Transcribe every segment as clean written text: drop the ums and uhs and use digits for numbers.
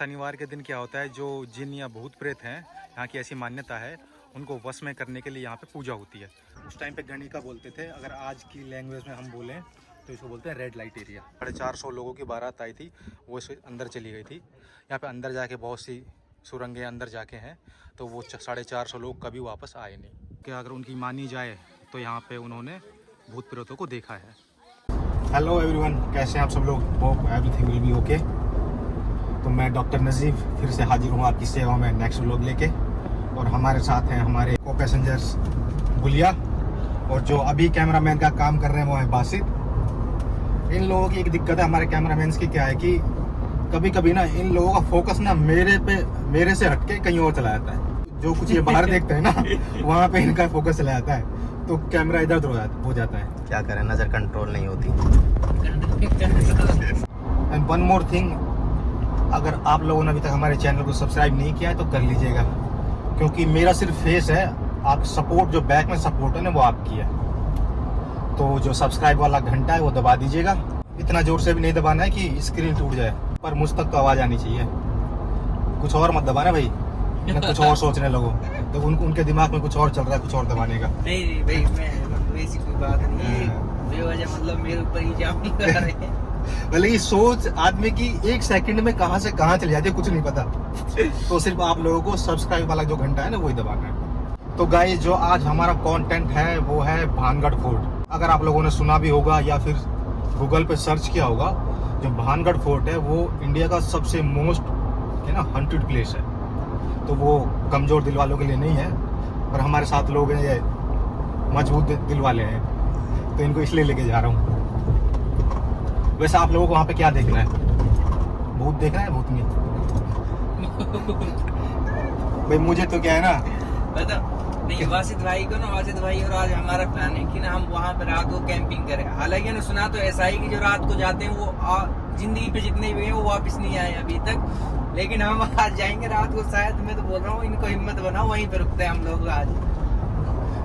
शनिवार के दिन क्या होता है, जो जिन या भूत प्रेत हैं, यहाँ की ऐसी मान्यता है, उनको वश में करने के लिए यहाँ पे पूजा होती है। उस टाइम पे गणिका बोलते थे, अगर आज की लैंग्वेज में हम बोलें तो इसको बोलते हैं रेड लाइट एरिया। 450 लोगों की बारात आई थी, वो इस अंदर चली गई थी। यहाँ पे अंदर जाके बहुत सी सुरंगें अंदर जाके हैं, तो वो 450 लोग कभी वापस आए नहीं। कि अगर उनकी मानी जाए तो यहाँ पे उन्होंने भूत प्रेतों को देखा है। हेलो एवरीवन, कैसे हैं आप सब लोग? Hope everything will be okay. तो मैं डॉक्टर नजीब फिर से हाजिर हूँ आपकी सेवा में नेक्स्ट व्लॉग लेके। और हमारे साथ हैं हमारे को पैसेंजर्स गुलिया, और जो अभी कैमरामैन का काम कर रहे हैं वो है बासित। इन लोगों की एक दिक्कत है हमारे कैमरामैन की, क्या है कि कभी कभी ना इन लोगों का फोकस ना मेरे से हटके कहीं और चला जाता है। जो कुछ ये बाहर देखते हैं ना वहाँ पे इनका फोकस चला जाता है, तो कैमरा इधर उधर हो जाता है। क्या करें, नज़र कंट्रोल नहीं होती। एंड वन मोर थिंग, अगर आप लोगों ने अभी तक हमारे चैनल को सब्सक्राइब नहीं किया है तो कर लीजिएगा, क्योंकि मेरा सिर्फ फेस है, आप सपोर्ट जो बैक में सपोर्ट है ना वो आपकी है। तो जो सब्सक्राइब वाला घंटा है वो दबा दीजिएगा। इतना जोर से भी नहीं दबाना है कि स्क्रीन टूट जाए, पर मुझ तक तो आवाज़ आनी चाहिए। कुछ और मत दबाना भाई, मैं कुछ और सोचने लगो तो उनके दिमाग में कुछ और चल रहा है, कुछ और दबाने का। नहीं भाई, मैं ऐसी कोई बात नहीं है, बेवजह मतलब मेरे ऊपर ही जाम कर रहे हैं। भले ये सोच आदमी की एक सेकंड में कहां से कहां चली जाती है, कुछ नहीं पता। तो सिर्फ आप लोगों को सब्सक्राइब वाला जो घंटा है ना वही दबाना है। तो गाइस, जो आज हमारा कंटेंट है वो है भानगढ़ फोर्ट। अगर आप लोगों ने सुना भी होगा या फिर गूगल पे सर्च किया होगा, जो भानगढ़ फोर्ट है वो इंडिया का सबसे मोस्ट हंटेड प्लेस है। तो वो कमजोर दिल वालों के लिए नहीं है, पर हमारे साथ लोग हैं ये मजबूत दिल वाले हैं, तो इनको इसलिए लेके जा रहा हूँ। वैसे आप लोगों को वहाँ पे क्या देखना है? भूत देखना है? भूत नहीं भाई, मुझे तो क्या है ना, पता नहीं वासित भाई को ना, वासित भाई और आज हमारा प्लान है कि ना हम वहाँ पे रात को कैंपिंग करें। हालांकि ना सुना तो ऐसा है कि जो रात को जाते हैं वो जिंदगी पे जितने भी हैं वो वापस नहीं आए अभी तक, लेकिन हम आज जाएंगे रात को शायद। मैं तो बोल रहा हूँ इनको हिम्मत बनाओ, वहीं पे रुकते हैं हम लोग आज।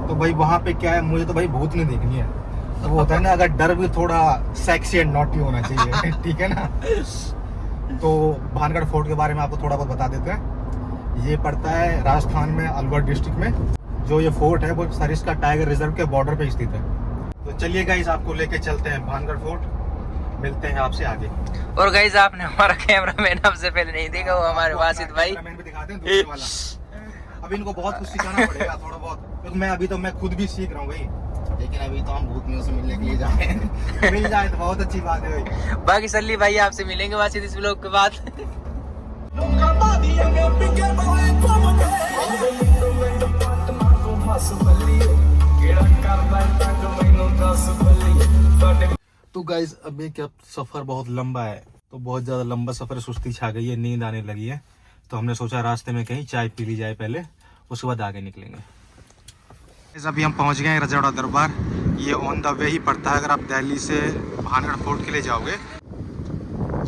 तो भाई वहाँ पे क्या है, मुझे तो भाई भूत नहीं देखनी है। तो वो होता है ना, अगर डर भी थोड़ा सेक्सी एंड नॉटी होना चाहिए ठीक है ना। तो भानगढ़ फोर्ट के बारे में आपको थोड़ा बहुत बता देते हैं। ये पड़ता है राजस्थान में अलवर डिस्ट्रिक्ट में। जो ये फोर्ट है वो सरिस्का टाइगर रिजर्व के बॉर्डर पे स्थित है। तो चलिए गाइस, आपको लेके चलते हैं भानगढ़ फोर्ट। मिलते हैं आपसे आगे। और गाइस, आपने हमारा कैमरामैन हमसे पहले नहीं देखा, वो हमारे वासित भाई। कैमरामैन भी दिखाते हैं दूसरे वाला। अब इनको बहुत कुछ सिखाना पड़ेगा थोड़ा बहुत, क्योंकि मैं खुद भी सीख रहा हूँ भाई। लेकिन अभी तो हम भूतनियों से मिलने के लिए जा रहे हैं। मिल जाए तो बहुत अच्छी बात है भाई। बाकी सल्ली भाई आपसे मिलेंगे वासित इस व्लॉग के बाद। तो गाइज, अभी क्या सफर बहुत लंबा है, तो बहुत ज्यादा लंबा सफर, सुस्ती छा गई है, नींद आने लगी है। तो हमने सोचा रास्ते में कहीं चाय पी ली जाए पहले, उसके बाद आगे निकलेंगे। अभी हम पहुंच गए हैं रजौड़ा दरबार। ये ऑन द वे ही पड़ता है, अगर आप दिल्ली से भानगढ़ फोर्ट के लिए जाओगे।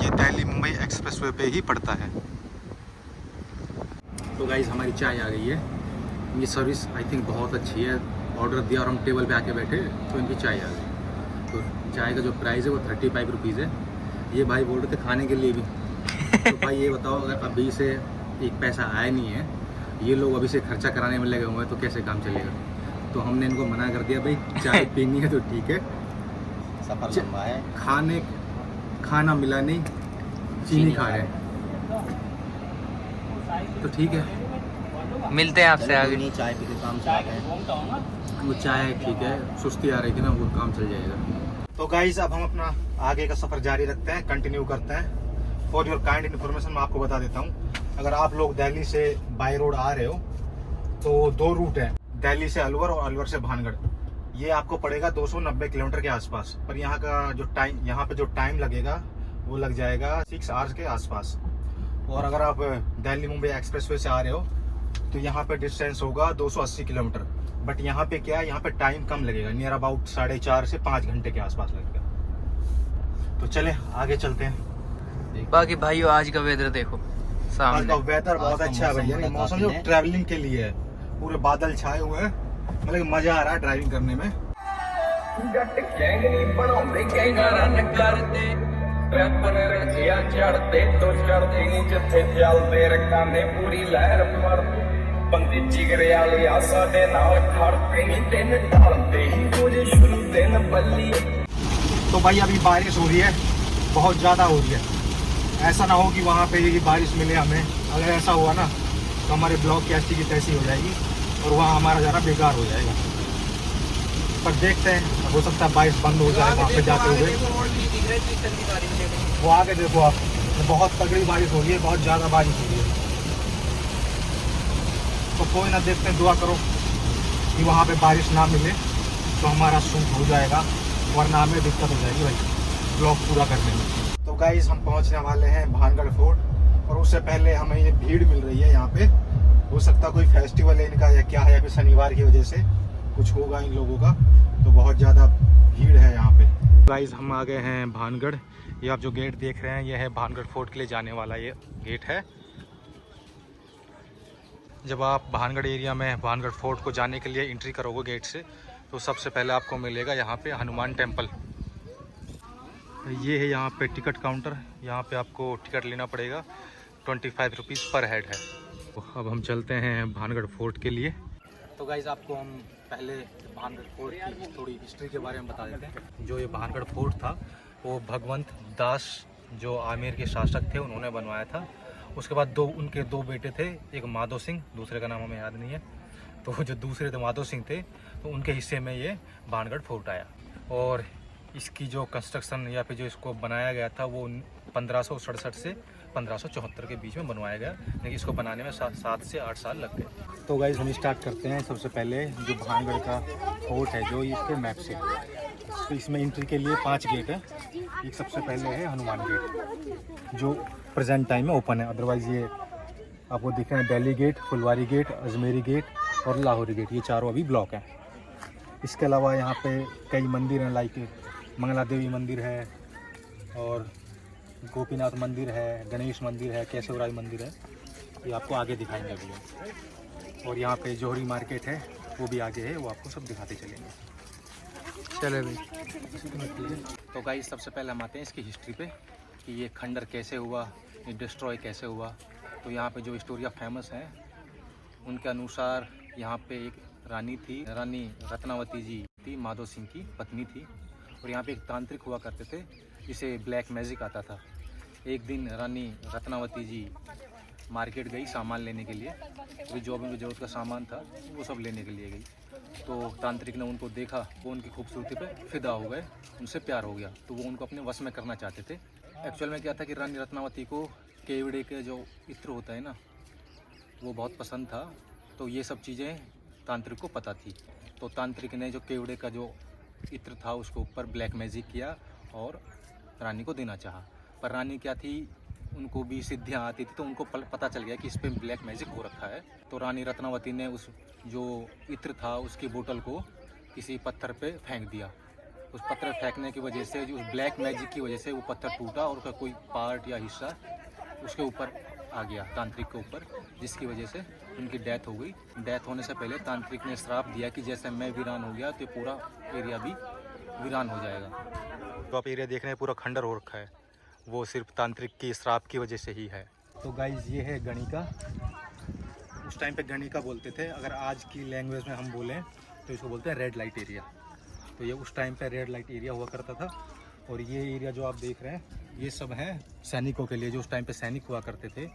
ये दिल्ली मुंबई एक्सप्रेसवे पे ही पड़ता है। तो गाइज, हमारी चाय आ गई है। ये सर्विस आई थिंक बहुत अच्छी है। ऑर्डर दिया और हम टेबल पे आके बैठे तो इनकी चाय आ गई। तो चाय का जो प्राइस है वो 35 रुपीज़ है। ये भाई बोल रहे थे खाने के लिए भी। तो भाई ये बताओ, अगर अभी से एक पैसा आया नहीं है, ये लोग अभी से खर्चा कराने में लगे हुए हैं, तो कैसे काम चलेगा? तो हमने इनको मना कर दिया, भाई चाय पीनी है तो ठीक है, सफर लंबा है, खाना मिला नहीं, चीनी खा रहे हैं, तो ठीक है। मिलते हैं आपसे आगे। नहीं चाय पी के काम चलाते हैं। वो चाय ठीक है, सुस्ती आ रही थी ना, वो काम चल जाएगा। तो गाइस, अब हम अपना आगे का सफर जारी रखते हैं, कंटिन्यू करते हैं। फॉर योर काइंड इन्फॉर्मेशन मैं आपको बता देता हूँ, अगर आप लोग दिल्ली से बाय रोड आ रहे हो तो 2 रूट है, दिल्ली से अलवर और अलवर से भानगढ़। ये आपको पड़ेगा 290 किलोमीटर के आसपास। पर यहाँ पे जो टाइम लगेगा वो लग जाएगा 6 आवर्स के आसपास। और अगर आप दिल्ली मुंबई एक्सप्रेसवे से आ रहे हो तो यहाँ पे डिस्टेंस होगा 280 किलोमीटर। बट यहाँ पे क्या है, यहाँ पे टाइम कम लगेगा, नियर अबाउट 4.5 से 5 घंटे के आसपास लगेगा। तो चले आगे चलते हैं। बाकी भाइयों, आज का वेदर देखो आज सामने। का वेदर बहुत अच्छा है भैया। मौसम जो ट्रैवलिंग के लिए है, पूरे बादल छाए हुए हैं, मतलब मजा आ रहा है ड्राइविंग करने में। रैपर रखिया चढ़ते तो चढ़ती नी जिथे चलते रकाने पूरी लहर फड़ती बंदे जिगरे वाले आ साडे नाल खड़ते नी दिन ढलते ही कुछ शुरू दिन बल्ली। तो भाई अभी बारिश हो रही है, बहुत ज़्यादा हो रही है। ऐसा ना हो कि वहाँ पे ये बारिश मिले हमें। अगर ऐसा हुआ ना तो हमारे ब्लॉग की ऐसी की तैसी हो जाएगी और वहाँ हमारा ज़रा बेकार हो जाएगा। पर देखते हैं, हो सकता है बारिश बंद हो जाए वहाँ पे जाते हुए। वो आगे देखो आप, बहुत तगड़ी बारिश हो रही है, बहुत ज़्यादा बारिश हो रही है। तो कोई ना, देखते हैं, दुआ करो कि वहाँ पे बारिश ना मिले तो हमारा शूट हो जाएगा, वरना हमें दिक्कत हो जाएगी भाई ब्लॉग पूरा करने में। तो गाइस हम पहुँचने वाले हैं भानगढ़ फोर्ट, और उससे पहले हमें ये भीड़ मिल रही है यहाँ पे। हो सकता कोई फेस्टिवल है इनका या क्या है, या फिर शनिवार की वजह से कुछ होगा इन लोगों का, तो बहुत ज़्यादा भीड़ है यहाँ पे। गाइस हम आ गए हैं भानगढ़। ये आप जो गेट देख रहे हैं ये है भानगढ़ फोर्ट के लिए जाने वाला ये गेट है। जब आप भानगढ़ एरिया में भानगढ़ फोर्ट को जाने के लिए एंट्री करोगे गेट से, तो सबसे पहले आपको मिलेगा यहाँ पे हनुमान टेम्पल। ये है यहाँ पे टिकट काउंटर, यहाँ पे आपको टिकट लेना पड़ेगा, 25 रुपीज़ पर हेड है। तो अब हम चलते हैं भानगढ़ फोर्ट के लिए। तो गाइज़ आपको हम पहले भानगढ़ फोर्ट की थोड़ी हिस्ट्री के बारे में बता देते हैं। जो ये भानगढ़ फोर्ट था वो भगवंत दास जो आमेर के शासक थे उन्होंने बनवाया था। उसके बाद उनके दो बेटे थे, एक माधो सिंह, दूसरे का नाम हमें याद नहीं है। तो जो दूसरे थे माधो सिंह थे, तो उनके हिस्से में ये भानगढ़ फोर्ट आया। और इसकी जो कंस्ट्रक्शन या फिर जो इसको बनाया गया था वो 1567 से 1574 के बीच में बनवाया गया, लेकिन इसको बनाने में 7 से 8 साल लग गए। तो गाइस हम स्टार्ट करते हैं सबसे पहले जो भानगढ़ का फोर्ट है, जो इसके मैप से। तो इसमें एंट्री के लिए 5 गेट है। एक सबसे पहले है हनुमान गेट, जो प्रेजेंट टाइम में ओपन है। अदरवाइज़ ये आपको दिख रहे हैं दिल्ली गेट, फुलवारी गेट, अजमेरी गेट और लाहौरी गेट, ये चारों अभी ब्लॉक हैं। इसके अलावा यहाँ पे कई मंदिर हैं, लाइक मंगला देवी मंदिर है और गोपीनाथ मंदिर है, गणेश मंदिर है, केशवराय मंदिर है, ये आपको आगे दिखाएंगे अभी। और यहाँ पे जोहरी मार्केट है, वो भी आगे है, वो आपको सब दिखाते चलेंगे। चले भाई। तो गाइस सबसे पहले हम आते हैं इसकी हिस्ट्री पे कि ये खंडर कैसे हुआ, ये डिस्ट्रॉय कैसे हुआ। तो यहाँ पे जो हिस्टोरिया फेमस हैं उनके अनुसार यहाँ पे एक रानी थी, रानी रत्नावती जी थी, माधो सिंह की पत्नी थी। और यहाँ पे एक तांत्रिक हुआ करते थे जिसे ब्लैक मैजिक आता था। एक दिन रानी रत्नावती जी मार्केट गई सामान लेने के लिए, तो जो भी उनको ज़रूरत का सामान था वो सब लेने के लिए गई। तो तांत्रिक ने उनको देखा, वो उनकी खूबसूरती पे फिदा हो गए, उनसे प्यार हो गया, तो वो उनको अपने वश में करना चाहते थे। एक्चुअल में क्या था कि रानी रत्नावती को केवड़े के जो इत्र होता है ना, वो बहुत पसंद था। तो ये सब चीज़ें तांत्रिक को पता थी। तो तांत्रिक ने जो केवड़े का जो इत्र था उसके ऊपर ब्लैक मैजिक किया और रानी को देना चाहा। पर रानी क्या थी, उनको भी सिद्धियाँ आती थी, तो उनको पता चल गया कि इस पे ब्लैक मैजिक हो रखा है। तो रानी रत्नावती ने उस जो इत्र था उसकी बोतल को किसी पत्थर पे फेंक दिया। उस पत्थर फेंकने की वजह से, जो उस ब्लैक मैजिक की वजह से वो पत्थर टूटा और उसका कोई पार्ट या हिस्सा उसके ऊपर आ गया, तांत्रिक के ऊपर, जिसकी वजह से उनकी डेथ हो गई। डेथ होने से पहले तांत्रिक ने श्राप दिया कि जैसे मैं वीरान हो गया तो पूरा एरिया भी वीरान हो जाएगा। तो आप एरिया देख रहे हैं पूरा खंडर हो रखा है, वो सिर्फ तांत्रिक की श्राप की वजह से ही है। तो गाइज ये है गणिका। उस टाइम पे गणिका बोलते थे, अगर आज की लैंग्वेज में हम बोलें तो इसको बोलते हैं रेड लाइट एरिया। तो ये उस टाइम पे रेड लाइट एरिया हुआ करता था। और ये एरिया जो आप देख रहे हैं ये सब है सैनिकों के लिए, जो उस टाइम पे सैनिक हुआ करते थे,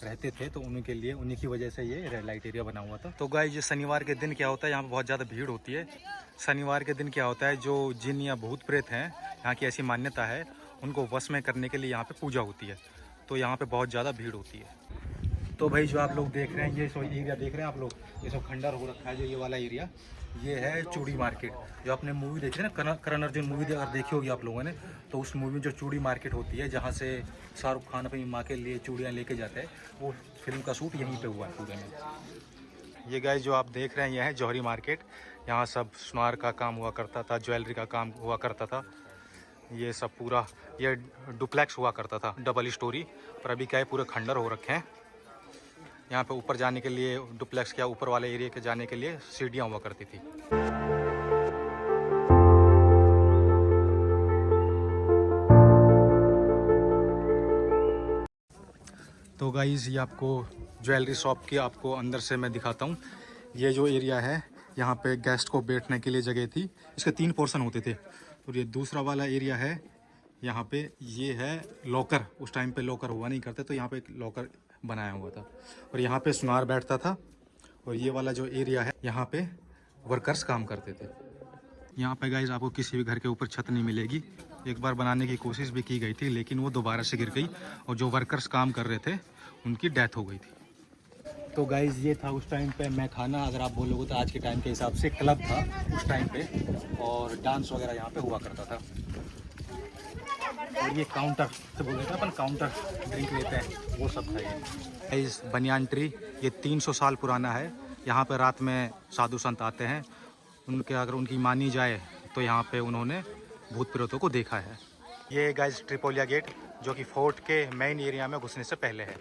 रहते थे, तो उन्हीं के लिए, उन्हीं की वजह से ये रेड लाइट एरिया बना हुआ था। तो गाइस ये शनिवार के दिन क्या होता है, यहाँ पे बहुत ज़्यादा भीड़ होती है। शनिवार के दिन क्या होता है, जो जिन या भूत प्रेत हैं, यहाँ की ऐसी मान्यता है, उनको वश में करने के लिए यहाँ पे पूजा होती है। तो यहाँ पे बहुत ज़्यादा भीड़ होती है। तो भाई जो आप लोग देख रहे हैं, ये सब एरिया देख रहे हैं आप लोग, ये सब खंडर हो रखा है। जो ये वाला एरिया, ये है चूड़ी मार्केट। जो आपने मूवी देखी ना, करण अर्जुन मूवी अगर देखी होगी आप लोगों ने, तो उस मूवी में जो चूड़ी मार्केट होती है, जहाँ से शाहरुख खान अपनी माँ के लिए चूड़ियाँ लेके जाते हैं, वो फिल्म का शूट यहीं पे हुआ है पूरे में। ये गाइस जो आप देख रहे हैं, यह है जौहरी मार्केट। यहाँ सब सुनार का काम हुआ करता था, ज्वेलरी का काम हुआ करता था। ये सब पूरा ये डुप्लेक्स हुआ करता था, डबल स्टोरी। पर अभी क्या है, पूरे खंडर हो रखे हैं। यहाँ पे ऊपर जाने के लिए, डुप्लेक्स क्या ऊपर वाले एरिया के जाने के लिए सीढ़ियाँ हुआ करती थी। तो गाइज़ ये आपको ज्वेलरी शॉप की आपको अंदर से मैं दिखाता हूँ। ये जो एरिया है यहाँ पे गेस्ट को बैठने के लिए जगह थी। इसके 3 पोर्शन होते थे। और ये दूसरा वाला एरिया है, यहाँ पे ये है लॉकर। उस टाइम पे लॉकर हुआ नहीं करते तो यहाँ पे एक लॉकर बनाया हुआ था और यहाँ पे सुनार बैठता था। और ये वाला जो एरिया है यहाँ पे वर्कर्स काम करते थे। यहाँ पे गाइज आपको किसी भी घर के ऊपर छत नहीं मिलेगी। एक बार बनाने की कोशिश भी की गई थी लेकिन वो दोबारा से गिर गई और जो वर्कर्स काम कर रहे थे उनकी डेथ हो गई थी। तो गाइज़ ये था उस टाइम पे मैं खाना, अगर आप बोलोगे तो आज के टाइम के हिसाब से क्लब था उस टाइम पे, और डांस वगैरह यहाँ पे हुआ करता था। और ये काउंटर से बोल रहे थे अपन, काउंटर ड्रिंक लेते हैं, वो सब था। ये इस बनियान ट्री ये 300 साल पुराना है। यहाँ पे रात में साधु संत आते हैं, उनके अगर उनकी मानी जाए तो यहाँ पे उन्होंने भूत प्रेतों को देखा है। ये गाइस ट्रिपोलिया गेट जो कि फोर्ट के मेन एरिया में घुसने से पहले है।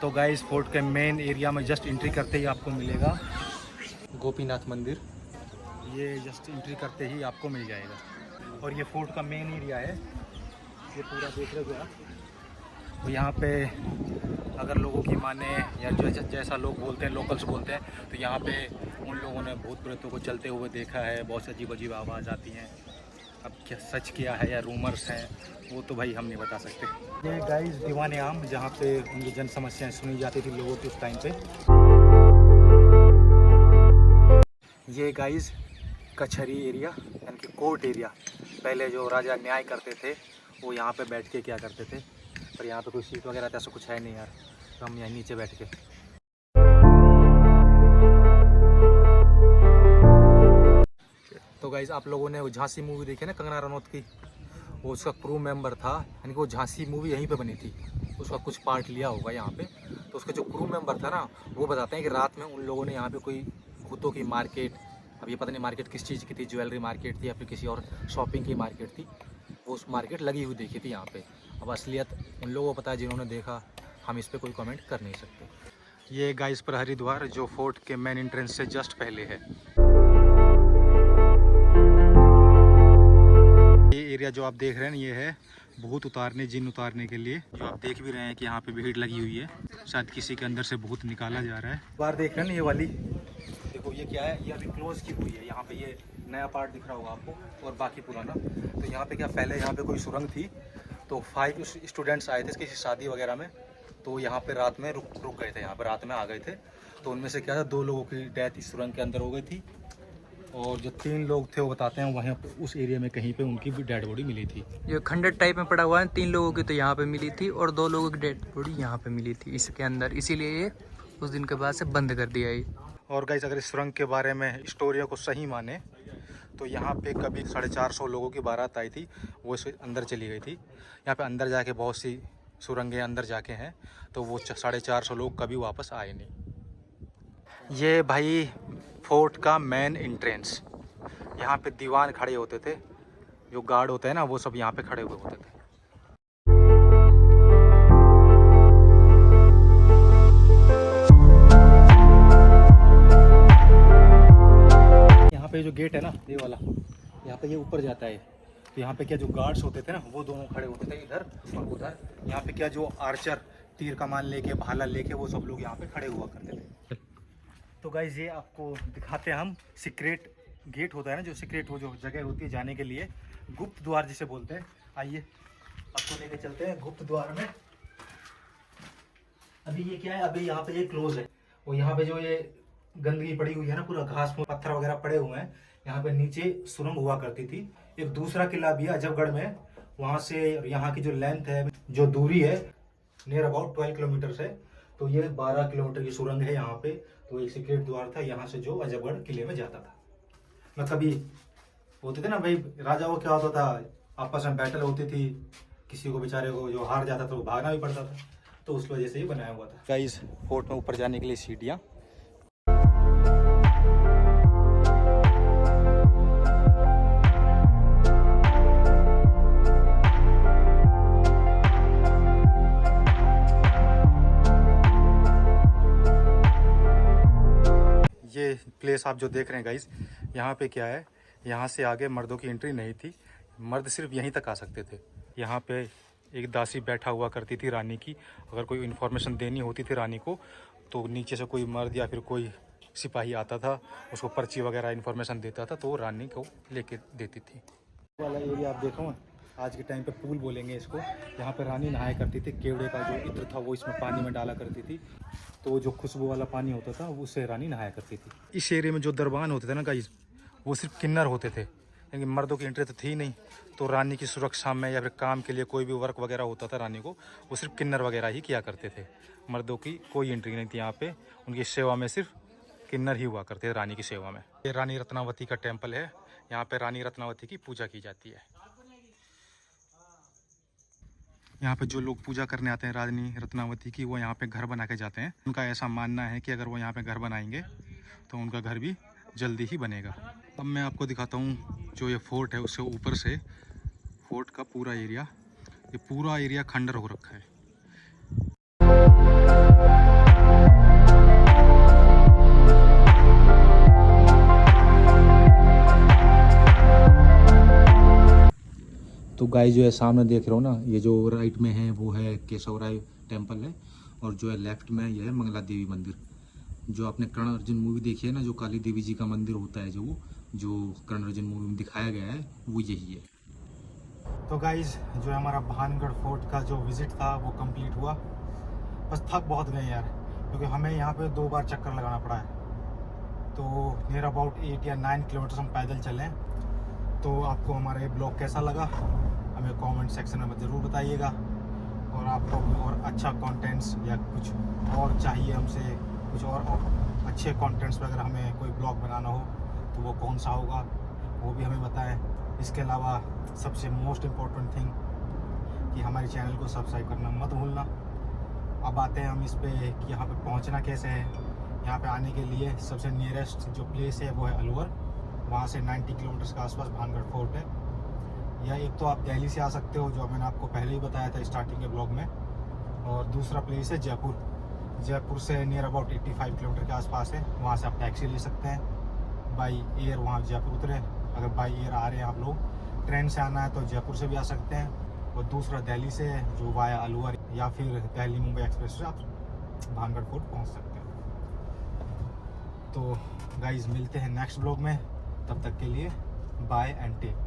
तो गाइस फोर्ट के मेन एरिया में जस्ट एंट्री करते ही आपको मिलेगा गोपीनाथ मंदिर। ये जस्ट एंट्री करते ही आपको मिल जाएगा। और ये फोर्ट का मेन एरिया है, ये पूरा देख रहे हो आप। तो यहाँ पे अगर लोगों की माने या जैसा लोग बोलते हैं, लोकल्स बोलते हैं, तो यहाँ पे उन लोगों ने भूत प्रेतों को चलते हुए देखा है। बहुत अजीब अजीब आवाज़ आती हैं। अब क्या सच क्या है या रूमर्स हैं वो तो भाई हम नहीं बता सकते। ये गाइस दीवाने आम, जहाँ पे उनकी जन समस्याएं सुनी जाती थी लोगों की उस टाइम पे। ये गाइस कचहरी एरिया यानी कि कोर्ट एरिया। पहले जो राजा न्याय करते थे वो यहाँ पे बैठ के क्या करते थे, पर यहाँ पे कोई सीट वगैरह तो ऐसा कुछ है नहीं यार, तो हम यहाँ नीचे बैठ के। तो गाइस आप लोगों ने वो झांसी मूवी देखी ना कंगना रनौत की, वो उसका क्रू मेंबर था, यानी कि वो झांसी मूवी यहीं पे बनी थी, उसका कुछ पार्ट लिया होगा यहाँ पे। तो उसका जो क्रू मेंबर था ना, वो बताते हैं कि रात में उन लोगों ने यहाँ पे कोई भूतों की मार्केट, अब ये पता नहीं मार्केट किस चीज़ की थी, ज्वेलरी मार्केट थी या फिर किसी और शॉपिंग की मार्केट थी, वो उस मार्केट लगी हुई देखी थी यहाँ पे। अब असलियत उन लोगों को पता है जिन्होंने देखा, हम इस पर कोई कमेंट कर नहीं सकते। ये गाइस प्रहरी द्वार जो फोर्ट के मेन एंट्रेंस से जस्ट पहले है। ये एरिया जो आप देख रहे हैं ये है भूत उतारने, जिन उतारने के लिए। जो आप देख भी रहे हैं कि यहाँ पे भीड़ लगी हुई है, शायद किसी के अंदर से भूत निकाला जा रहा है। बाहर देख रहे हैं ना ये वाली, देखो ये क्या है, ये अभी क्लोज की हुई है। यहाँ पे ये नया पार्ट दिख रहा होगा आपको और बाकी पुराना। तो यहाँ पे क्या, पहले यहाँ पे कोई सुरंग थी, तो 5 स्टूडेंट्स आए थे किसी शादी वगैरह में, तो यहाँ पे रात में रुक गए थे, यहाँ पे रात में आ गए थे। तो उनमें से क्या था, 2 लोगों की डेथ इस सुरंग के अंदर हो गई थी, और जो 3 लोग थे वो बताते हैं वहीं उस एरिया में कहीं पे उनकी भी डेड बॉडी मिली थी। ये खंडर टाइप में पड़ा हुआ है, 3 लोगों की तो यहाँ पे मिली थी और 2 लोगों की डेड बॉडी यहाँ पे मिली थी इसके अंदर, इसीलिए ये उस दिन के बाद से बंद कर दिया है। और गाइस अगर इस सुरंग के बारे में स्टोरियों को सही माने तो यहाँ पे कभी 450 लोगों की बारात आई थी, वो इस अंदर चली गई थी। यहाँ पे अंदर जाके बहुत सी सुरंगें अंदर जाके हैं, तो वो 450 लोग कभी वापस आए नहीं। ये भाई फोर्ट का मेन एंट्रेंस, यहाँ पे दीवान खड़े होते थे, जो गार्ड होते हैं ना वो सब यहाँ पे खड़े हुए होते थे। यहाँ पे जो गेट है ना ये वाला, यहाँ पे ये ऊपर जाता है। तो यहाँ पे क्या जो गार्ड्स होते थे ना वो दोनों खड़े होते थे इधर और उधर। यहाँ पे क्या जो आर्चर तीर कमान लेके भाला लेके वो सब लोग यहाँ पे खड़े हुआ करते थे। तो गाइज ये आपको दिखाते हैं हम सीक्रेट गेट होता है ना, जो सीक्रेट वो जो जगह होती है जाने के लिए, गुप्त द्वार जिसे बोलते हैं। आइए आपको लेके चलते हैं गुप्त द्वार में। अभी ये क्या है, अभी यहाँ पे ये क्लोज है, और यहाँ पे जो ये गंदगी पड़ी हुई है ना, पूरा घास पत्थर वगैरह पड़े हुए हैं। यहाँ पे नीचे सुरंग हुआ करती थी। एक दूसरा किला भी है अजबगढ़ में, वहाँ से यहाँ की जो लेंथ है, जो दूरी है, नियर अबाउट 12 किलोमीटर है। तो ये 12 किलोमीटर की सुरंग है यहाँ पे। तो एक सीक्रेट द्वार था यहाँ से जो अजबगढ़ किले में जाता था। मैं कभी होते थे ना भाई, राजा को क्या होता था, आपस में बैटल होती थी, किसी को बेचारे को जो हार जाता था वो भागना भी पड़ता था, तो उस वजह से ही बनाया हुआ था। गाइस फोर्ट में ऊपर जाने के लिए सीढ़ियाँ। प्लेस आप जो देख रहे हैं गाइस, यहाँ पे क्या है, यहाँ से आगे मर्दों की एंट्री नहीं थी, मर्द सिर्फ यहीं तक आ सकते थे। यहाँ पे एक दासी बैठा हुआ करती थी रानी की, अगर कोई इन्फॉर्मेशन देनी होती थी रानी को तो नीचे से कोई मर्द या फिर कोई सिपाही आता था, उसको पर्ची वगैरह इन्फॉर्मेशन देता था तो वो रानी को लेके देती थी। वाला एरिया आप देखो, आज के टाइम पे पूल बोलेंगे इसको, यहाँ पे रानी नहाया करती थी, केवड़े का जो इत्र था वो इसमें पानी में डाला करती थी, तो जो खुशबू वाला पानी होता था उससे रानी नहाया करती थी। इस एरिया में जो दरबान होते थे ना गाइस, वो सिर्फ किन्नर होते थे, क्योंकि मर्दों की एंट्री तो थी नहीं, तो रानी की सुरक्षा में या फिर काम के लिए कोई भी वर्क वगैरह होता था रानी को, वो सिर्फ किन्नर वगैरह ही किया करते थे। मर्दों की कोई एंट्री नहीं थी यहाँ पे, उनकी सेवा में सिर्फ किन्नर ही हुआ करते थे रानी की सेवा में। ये रानी रत्नावती का टेम्पल है, यहाँ पे रानी रत्नावती की पूजा की जाती है। यहाँ पे जो लोग पूजा करने आते हैं रानी रत्नावती की, वो यहाँ पे घर बना के जाते हैं। उनका ऐसा मानना है कि अगर वो यहाँ पे घर बनाएंगे तो उनका घर भी जल्दी ही बनेगा। अब मैं आपको दिखाता हूँ जो ये फोर्ट है, उससे ऊपर से फोर्ट का पूरा एरिया, ये पूरा एरिया खंडर हो रखा है। तो गाइस जो है सामने देख रहे हो ना, ये जो राइट में है वो है केशवराय टेम्पल है, और जो है लेफ्ट में ये है मंगला देवी मंदिर। जो आपने कर्ण अर्जुन मूवी देखी है ना, जो काली देवी जी का मंदिर होता है, जो कर्ण अर्जुन मूवी में दिखाया गया है, वो यही है। तो गाइस जो हमारा भानगढ़ फोर्ट का जो विजिट था वो कंप्लीट हुआ। बस थक बहुत गए यार, क्योंकि हमें यहाँ पे 2 बार चक्कर लगाना पड़ा है। तो नियर अबाउट 8 या 9 किलोमीटर हम पैदल चले। तो आपको हमारा ये ब्लॉग कैसा लगा हमें कमेंट सेक्शन में ज़रूर बताइएगा, और आपको और अच्छा कंटेंट्स या कुछ और चाहिए हमसे, कुछ और अच्छे कंटेंट्स पर अगर हमें कोई ब्लॉग बनाना हो तो वो कौन सा होगा वो भी हमें बताएं। इसके अलावा सबसे मोस्ट इम्पॉर्टेंट थिंग कि हमारे चैनल को सब्सक्राइब करना मत भूलना। अब आते हैं हम इस पे कि यहाँ पे पहुँचना कैसे है। यहाँ पे आने के लिए सबसे नियरेस्ट जो प्लेस है वो है अलवर, वहाँ से 90 किलोमीटर के आसपास भानगढ़ फोर्ट है। या एक तो आप दिल्ली से आ सकते हो, जो मैंने आपको पहले ही बताया था स्टार्टिंग के ब्लॉग में, और दूसरा प्लेस है जयपुर। जयपुर से नियर अबाउट 85 किलोमीटर के आसपास है, वहाँ से आप टैक्सी ले सकते हैं बाई एयर, वहाँ जयपुर उतरे। अगर बाई एयर आ रहे हैं आप लोग, ट्रेन से आना है तो जयपुर से भी आ सकते हैं, और दूसरा दिल्ली से जो वाया अलवर या फिर दिल्ली मुंबई एक्सप्रेस से आप भानगढ़ फोर्ट पहुँच सकते हैं। तो गाइज मिलते हैं नेक्स्ट ब्लॉग में, तब तक के लिए बाय एंड टेक।